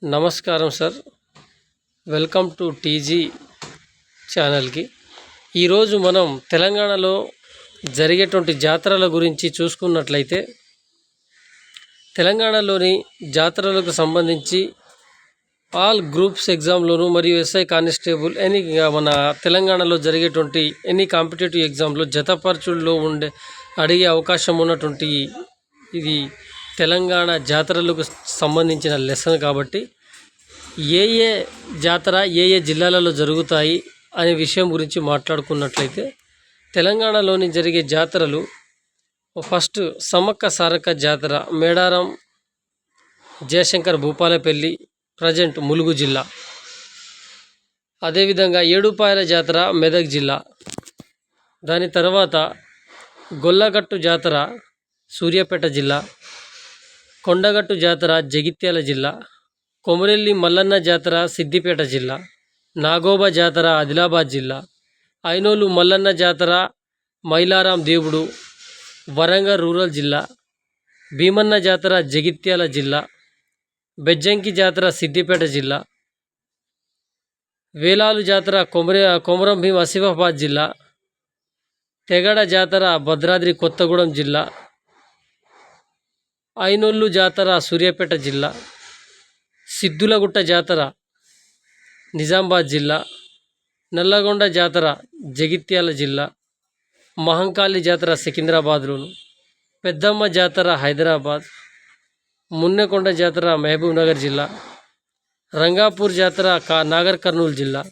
నమస్కారం sir, welcome to TG ఛానల్కి. ఈరోజు మనం తెలంగాణలో జరిగేటువంటి జాతరల గురించి చూసుకున్నట్లయితే, తెలంగాణలోని జాతరలకు సంబంధించి ఆల్ గ్రూప్స్ ఎగ్జామ్లోను మరియు ఎస్ఐ కానిస్టేబుల్ మన తెలంగాణలో జరిగేటువంటి ఎనీ కాంపిటేటివ్ ఎగ్జామ్లో జతపరచుల్లో అడిగే అవకాశం ఉన్నటువంటి ఇది తెలంగాణ జాతరలకు సంబంధించిన లెసన్ కాబట్టి ఏ జాతర ఏ జిల్లాలలో జరుగుతాయి అనే విషయం గురించి మాట్లాడుకున్నట్లయితే, తెలంగాణలోని జరిగే జాతరలు ఫస్ట్ సమ్మక్క సారక్క జాతర మేడారం జయశంకర్ భూపాలపల్లి ప్రజెంట్ ములుగు జిల్లా. అదేవిధంగా ఏడుపాయల జాతర మెదక్ జిల్లా. దాని తర్వాత గొల్లగట్టు జాతర సూర్యాపేట జిల్లా. కొండగట్టు జాతర జగిత్యాల జిల్లా. కొమరెల్లి మల్లన్న జాతర సిద్దిపేట జిల్లా. నాగోబా జాతర ఆదిలాబాద్ జిల్లా. ఐనోలు మల్లన్న జాతర మైలారాం దేవుడు వరంగల్ రూరల్ జిల్లా. భీమన్న జాతర జగిత్యాల జిల్లా. బెజ్జంకి జాతర సిద్దిపేట జిల్లా. వేలాలు జాతర కొమరం భీం ఆసిఫాబాద్ జిల్లా. తెగడ జాతర భద్రాద్రి కొత్తగూడెం జిల్లా. ఐనోళ్ళు జాతర సూర్యాపేట జిల్లా. సిద్ధులగుట్ట జాతర నిజామాబాద్ జిల్లా. నల్లగొండ జాతర జగిత్యాల జిల్లా. మహంకాళి జాతర సికింద్రాబాద్లోను. పెద్దమ్మ జాతర హైదరాబాద్. మున్నెకొండ జాతర మహబూబ్ నగర్ జిల్లా. రంగాపూర్ జాతర నాగర్ కర్నూలు జిల్లా.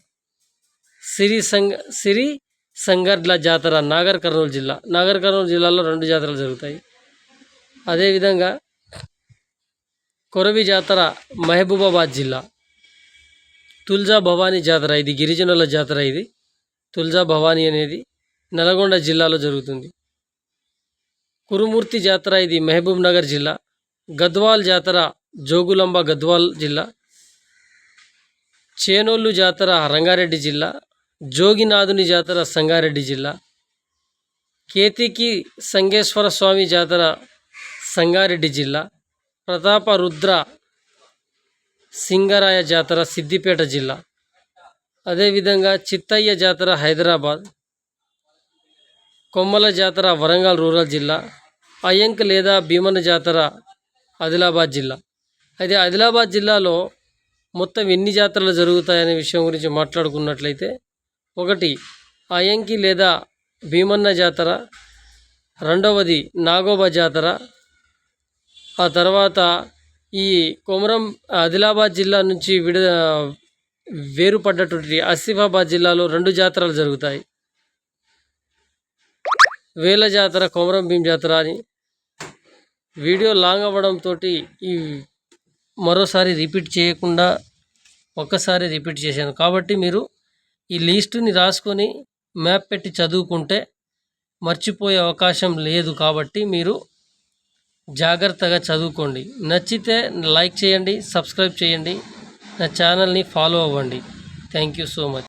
సిరి సంగర్ల జాతర నాగర్ కర్నూలు జిల్లా. నాగర్ కర్నూలు జిల్లాలో 2 జాతరలు జరుగుతాయి. అదేవిధంగా కొరవి జాతర మహబూబాబాద్ జిల్లా. తుల్జా భవానీ జాతర ఇది గిరిజనుల జాతర. ఇది తుల్జా భవానీ అనేది నల్గొండ జిల్లాలో జరుగుతుంది. కురుమూర్తి జాతర ఇది మహబూబ్ నగర్ జిల్లా. గద్వాల్ జాతర జోగులాంబ గద్వాల్ జిల్లా. చేనోళ్ళు జాతర రంగారెడ్డి జిల్లా. జోగినాథుని జాతర సంగారెడ్డి జిల్లా. కేతికి సంగేశ్వర స్వామి జాతర సంగారెడ్డి జిల్లా. ప్రతాప రుద్ర సింగరాయ జాతర సిద్దిపేట జిల్లా. అదేవిధంగా చిత్తయ్య జాతర హైదరాబాద్. కొమ్మల జాతర వరంగల్ రూరల్ జిల్లా. అయ్యంక్ లేదా భీమన్న జాతర ఆదిలాబాద్ జిల్లా. అయితే ఆదిలాబాద్ జిల్లాలో మొత్తం ఎన్ని జాతరలు జరుగుతాయనే విషయం గురించి మాట్లాడుకున్నట్లయితే, 1 అయ్యంకి లేదా భీమన్న జాతర. 2వది నాగోబా జాతర. ఆ తర్వాత ఈ కొమరం ఆదిలాబాద్ జిల్లా నుంచి వేరుపడ్డటువంటి ఆసిఫాబాద్ జిల్లాలో 2 జాతరలు జరుగుతాయి. వేల జాతర కొమరం భీం జాతర అని. వీడియో లాంగ్ అవ్వడంతో ఈ మరోసారి రిపీట్ చేయకుండా ఒక్కసారి రిపీట్ చేశాను. కాబట్టి మీరు ఈ లిస్టుని రాసుకొని మ్యాప్ పెట్టి చదువుకుంటే మర్చిపోయే అవకాశం లేదు. కాబట్టి మీరు జాగ్రత్తగా చదువుకోండి. నచ్చితే లైక్ చేయండి, సబ్స్క్రైబ్ చేయండి, నా ఛానల్ని ఫాలో అవ్వండి. Thank you so much.